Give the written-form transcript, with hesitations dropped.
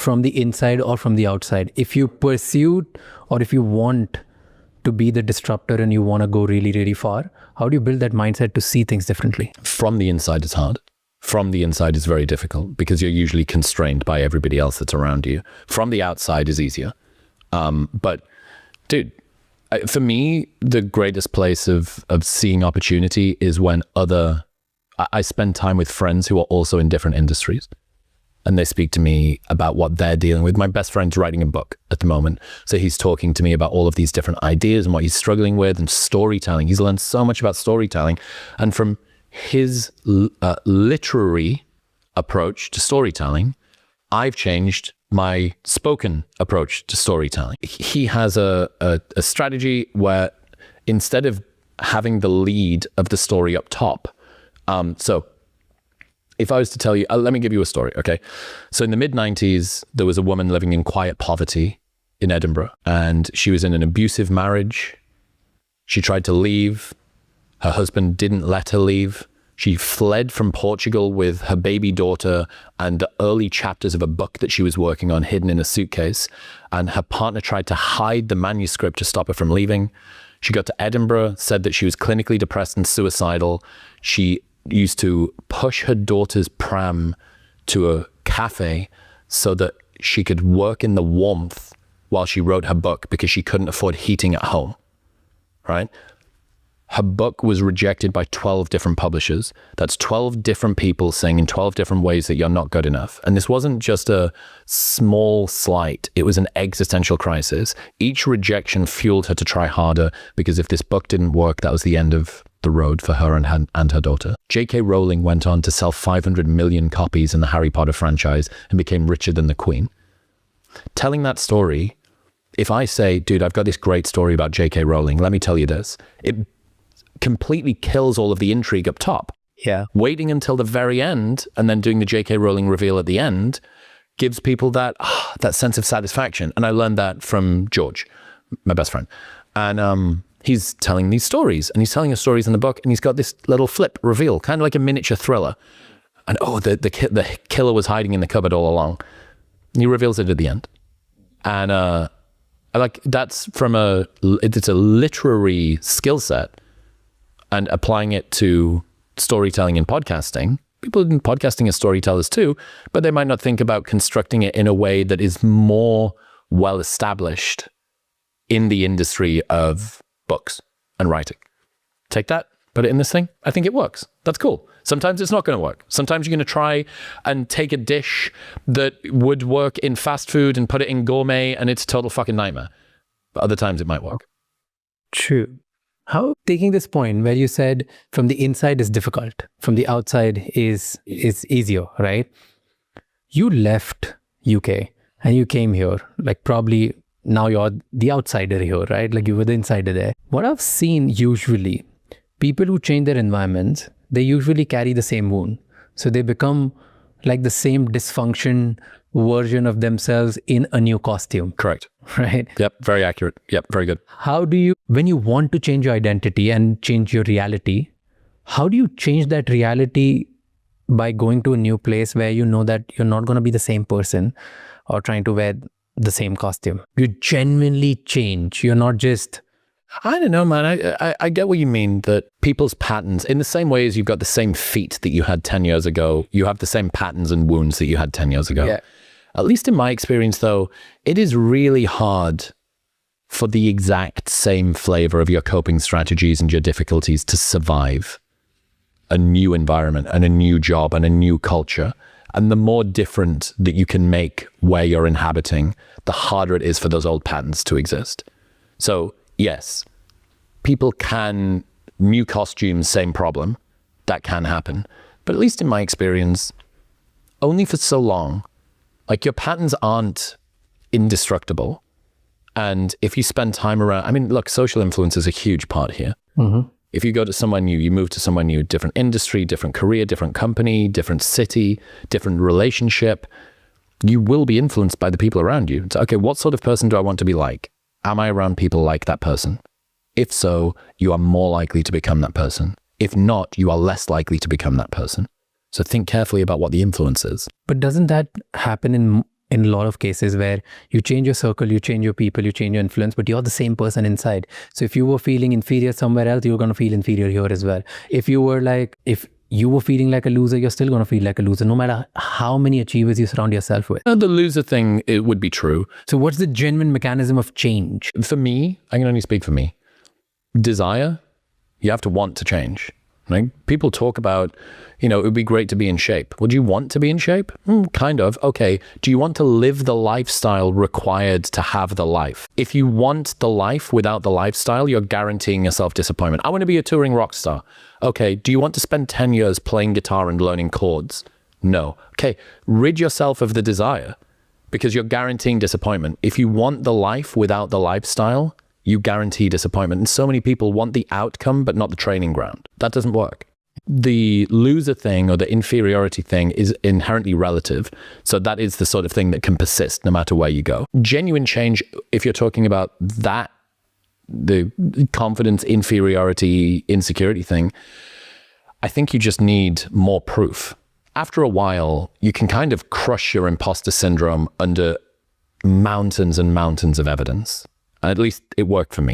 from the inside or from the outside? If you pursue or if you want to be the disruptor and you want to go really, really far, how do you build that mindset to see things differently? From the inside is hard. From the inside is very difficult because you're usually constrained by everybody else that's around you. From the outside is easier. But dude, for me, the greatest place of seeing opportunity is when I spend time with friends who are also in different industries. And they speak to me about what they're dealing with. My best friend's writing a book at the moment. So he's talking to me about all of these different ideas and what he's struggling with and storytelling. He's learned so much about storytelling. And from his literary approach to storytelling, I've changed my spoken approach to storytelling. He has a strategy where instead of having the lead of the story up top, so if I was to tell you, let me give you a story, okay? So in the mid-90s, there was a woman living in quiet poverty in Edinburgh, and she was in an abusive marriage. She tried to leave. Her husband didn't let her leave. She fled from Portugal with her baby daughter and the early chapters of a book that she was working on hidden in a suitcase. And her partner tried to hide the manuscript to stop her from leaving. She got to Edinburgh, said that she was clinically depressed and suicidal. She used to push her daughter's pram to a cafe so that she could work in the warmth while she wrote her book because she couldn't afford heating at home, right? Her book was rejected by 12 different publishers. That's 12 different people saying in 12 different ways that you're not good enough. And this wasn't just a small slight. It was an existential crisis. Each rejection fueled her to try harder because if this book didn't work, that was the end of the road for her and her daughter. J.K. Rowling went on to sell 500 million copies in the Harry Potter franchise and became richer than the Queen. Telling that story, if I say, dude, I've got this great story about J.K. Rowling, let me tell you this, it completely kills all of the intrigue up top. Yeah. Waiting until the very end and then doing the J.K. Rowling reveal at the end gives people that sense of satisfaction. And I learned that from George, my best friend. And he's telling these stories, and he's telling us stories in the book, and he's got this little flip reveal, kind of like a miniature thriller. And the killer was hiding in the cupboard all along. And he reveals it at the end. And that's it's a literary skill set. And applying it to storytelling and podcasting, people in podcasting are storytellers too, but they might not think about constructing it in a way that is more well established in the industry of books and writing. Take that, put it in this thing. I think it works. That's cool. Sometimes it's not going to work. Sometimes you're going to try and take a dish that would work in fast food and put it in gourmet, and it's a total fucking nightmare. But other times it might work. True. How, taking this point where you said from the inside is difficult, from the outside is easier, right? You left UK and you came here, like probably now you're the outsider here, right? Like you were the insider there. What I've seen usually, people who change their environments, they usually carry the same wound. So they become like the same dysfunction version of themselves in a new costume. Correct. Right? Yep. Very accurate. Yep. Very good. How do you, when you want to change your identity and change your reality, how do you change that reality by going to a new place where you know that you're not going to be the same person or trying to wear the same costume? You genuinely change. You're not just... I don't know, man. I get what you mean, that people's patterns, in the same way as you've got the same feet that you had 10 years ago, you have the same patterns and wounds that you had 10 years ago. Yeah. At least in my experience, though, it is really hard for the exact same flavor of your coping strategies and your difficulties to survive a new environment and a new job and a new culture. And the more different that you can make where you're inhabiting, the harder it is for those old patterns to exist. So yes, people can, new costumes, same problem, that can happen. But at least in my experience, only for so long. Like your patterns aren't indestructible. And if you spend time around, I mean, look, social influence is a huge part here. Mm-hmm. If you go to somewhere new, you move to somewhere new, different industry, different career, different company, different city, different relationship, you will be influenced by the people around you. It's okay, what sort of person do I want to be like? Am I around people like that person? If so, you are more likely to become that person. If not, you are less likely to become that person. So think carefully about what the influence is. But doesn't that happen in in a lot of cases where you change your circle, you change your people, you change your influence, but you're the same person inside. So if you were feeling inferior somewhere else, you're going to feel inferior here as well. If you were feeling like a loser, you're still going to feel like a loser, no matter how many achievers you surround yourself with. The loser thing, it would be true. So what's the genuine mechanism of change? For me, I can only speak for me. Desire, you have to want to change. Right? People talk about, it would be great to be in shape. Would you want to be in shape? Kind of. Okay. Do you want to live the lifestyle required to have the life? If you want the life without the lifestyle, you're guaranteeing yourself disappointment. I want to be a touring rock star. Okay. Do you want to spend 10 years playing guitar and learning chords? No. Okay. Rid yourself of the desire because you're guaranteeing disappointment. If you want the life without the lifestyle, you guarantee disappointment. And so many people want the outcome, but not the training ground. That doesn't work. The loser thing or the inferiority thing is inherently relative. So that is the sort of thing that can persist no matter where you go. Genuine change, if you're talking about that, the confidence, inferiority, insecurity thing, I think you just need more proof. After a while, you can kind of crush your imposter syndrome under mountains and mountains of evidence. At least it worked for me.